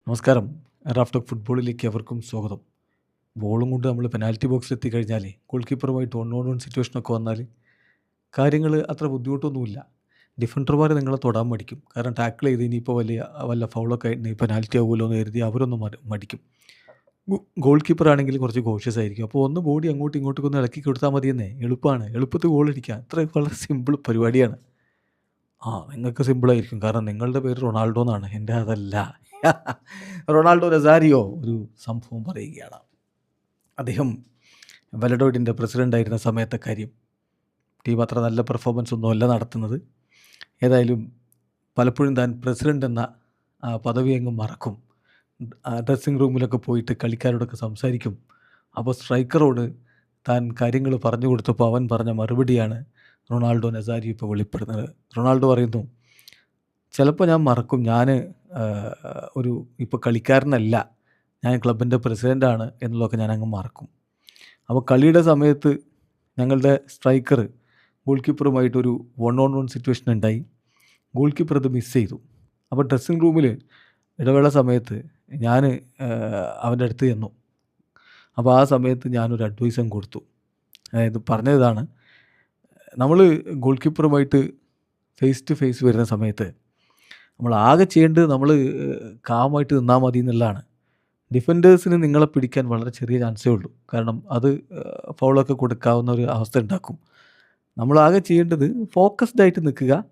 നമസ്കാരം. Raf talk ഫുട്ബോളിലേക്ക് അവർക്കും സ്വാഗതം. ബോളും കൊണ്ട് നമ്മൾ പെനാൽറ്റി ബോക്സിലെത്തി കഴിഞ്ഞാൽ ഗോൾ കീപ്പറുമായിട്ട് 1-on-1 സിറ്റുവേഷനൊക്കെ വന്നാൽ കാര്യങ്ങൾ അത്ര ബുദ്ധിമുട്ടൊന്നുമില്ല. ഡിഫൻഡർമാർ നിങ്ങളെ തൊടാൻ മടിക്കും. കാരണം ടാക്കിൾ ചെയ്ത് ഇനിയിപ്പോൾ വല്ല ഫൗളൊക്കെ ആയിട്ട് പെനാൽറ്റി ആവുമല്ലോ എന്ന് കരുതി അവരൊന്ന് മടിക്കും. ഗോൾ കീപ്പർ ആണെങ്കിൽ കുറച്ച് കോഷ്യസ് ആയിരിക്കും. അപ്പോൾ ഒന്ന് ബോഡി അങ്ങോട്ടും ഇങ്ങോട്ടൊക്കെ ഒന്ന് ഇളക്കി കൊടുത്താൽ മതിയെന്നേ. എളുപ്പമാണ്. എളുപ്പത്തിൽ ഗോൾ അടിക്കുക. അത്ര വളരെ സിമ്പിൾ പരിപാടിയാണ്. നിങ്ങൾക്ക് സിമ്പിളായിരിക്കും. കാരണം നിങ്ങളുടെ പേര് റൊണാൾഡോ എന്നാണ്. എൻ്റെ അതല്ല. റൊണാൾഡോ നസാരിയോ ഒരു സംഭവം പറയുകയാണ്. അദ്ദേഹം വലഡോയിഡിൻ്റെ പ്രസിഡൻ്റായിരുന്ന സമയത്തെ കാര്യം. ടീം അത്ര നല്ല പെർഫോമൻസ് ഒന്നുമല്ല നടത്തുന്നത്. ഏതായാലും പലപ്പോഴും താൻ പ്രസിഡൻ്റ് എന്ന പദവി അങ്ങ് മറക്കും. ഡ്രസ്സിങ് റൂമിലൊക്കെ പോയിട്ട് കളിക്കാരോടൊക്കെ സംസാരിക്കും. അപ്പോൾ സ്ട്രൈക്കറോട് താൻ കാര്യങ്ങൾ പറഞ്ഞു കൊടുത്തപ്പോൾ അവൻ പറഞ്ഞ മറുപടിയാണ് റൊണാൾഡോ നസാരിയോ ഇപ്പോൾ വെളിപ്പെടുന്നത്. റൊണാൾഡോ പറയുന്നു, ചിലപ്പോൾ ഞാൻ മറക്കും, ഞാൻ ഇപ്പോൾ കളിക്കാരനല്ല, ഞാൻ ക്ലബിൻ്റെ പ്രസിഡൻ്റാണ് എന്നുള്ളതൊക്കെ ഞാനങ്ങ് മറക്കും. അപ്പോൾ കളിയുടെ സമയത്ത് ഞങ്ങളുടെ സ്ട്രൈക്കർ ഗോൾ കീപ്പറുമായിട്ടൊരു 1-on-1 സിറ്റുവേഷൻ ഉണ്ടായി. ഗോൾ കീപ്പർ അത് മിസ് ചെയ്തു. അപ്പോൾ ഡ്രസ്സിങ് റൂമിൽ ഇടവേള സമയത്ത് ഞാൻ അവൻ്റെ അടുത്ത് ചെന്നു. അപ്പോൾ ആ സമയത്ത് ഞാനൊരു അഡ്വൈസും കൊടുത്തു. അതായത് പറഞ്ഞതാണ്, നമ്മൾ ഗോൾ കീപ്പറുമായിട്ട് ഫേസ് ടു ഫേസ് വരുന്ന സമയത്ത് നമ്മൾ ആകെ ചെയ്യേണ്ടത് നമ്മൾ കാമായിട്ട് നിന്നാൽ മതി എന്നുള്ളതാണ്. ഡിഫൻഡേഴ്സിന് നിങ്ങളെ പിടിക്കാൻ വളരെ ചെറിയ ചാൻസേ ഉള്ളൂ. കാരണം അത് ഫൗളൊക്കെ കൊടുക്കാവുന്ന ഒരു അവസ്ഥ ഉണ്ടാക്കും. നമ്മളാകെ ചെയ്യേണ്ടത് ഫോക്കസ്ഡ് ആയിട്ട് നിൽക്കുക,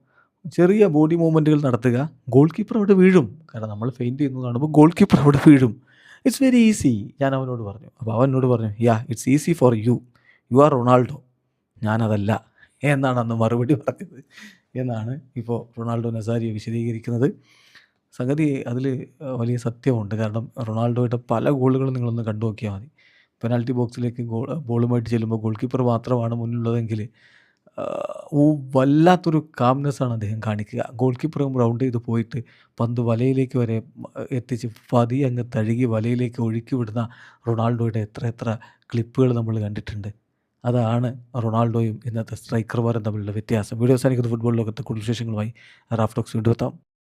ചെറിയ ബോഡി മൂവ്മെൻറ്റുകൾ നടത്തുക. ഗോൾ കീപ്പർ അവിടെ വീഴും. കാരണം നമ്മൾ ഫെയിൻറ്റ് ചെയ്യുന്നത് കാണുമ്പോൾ ഗോൾ കീപ്പർ അവിടെ വീഴും. It's very easy. ഞാൻ അവനോട് പറഞ്ഞു. അപ്പോൾ അവനോട് പറഞ്ഞു, it's easy for you are Ronaldo, ഞാനതല്ല എന്നാണ് അന്ന് മറുപടി പറഞ്ഞത് എന്നാണ് ഇപ്പോൾ റൊണാൾഡോ നസാരിയോ വിശദീകരിക്കുന്നത്. സംഗതി അതിൽ വലിയ സത്യമുണ്ട്. കാരണം റൊണാൾഡോയുടെ പല ഗോളുകളും നിങ്ങളൊന്ന് കണ്ടു നോക്കിയാൽ മതി. പെനാൽറ്റി ബോക്സിലേക്ക് ബോളുമായിട്ട് ചെല്ലുമ്പോൾ ഗോൾ കീപ്പർ മാത്രമാണ് മുന്നിലുള്ളതെങ്കിൽ വല്ലാത്തൊരു കാംനെസ്സാണ് അദ്ദേഹം കാണിക്കുക. ഗോൾ കീപ്പറും റൗണ്ട് ചെയ്ത് പോയിട്ട് പന്ത് വലയിലേക്ക് വരെ എത്തിച്ച് പതി അങ്ങ് തഴുകി വലയിലേക്ക് ഒഴുക്കി വിടുന്ന റൊണാൾഡോയുടെ എത്ര ക്ലിപ്പുകൾ നമ്മൾ കണ്ടിട്ടുണ്ട്. അതാണ് റൊണാൾഡോയും ഇന്നത്തെ സ്ട്രൈക്കർമാരും തമ്മിലുള്ള വ്യത്യാസം. വീഡിയോ അവസാനിക്കുന്ന ഫുട്ബോൾ ലോകത്തെ കൂടുതൽ വിശേഷങ്ങളുമായി റാഫ് ടോക്സ് വീണ്ടും എത്താം.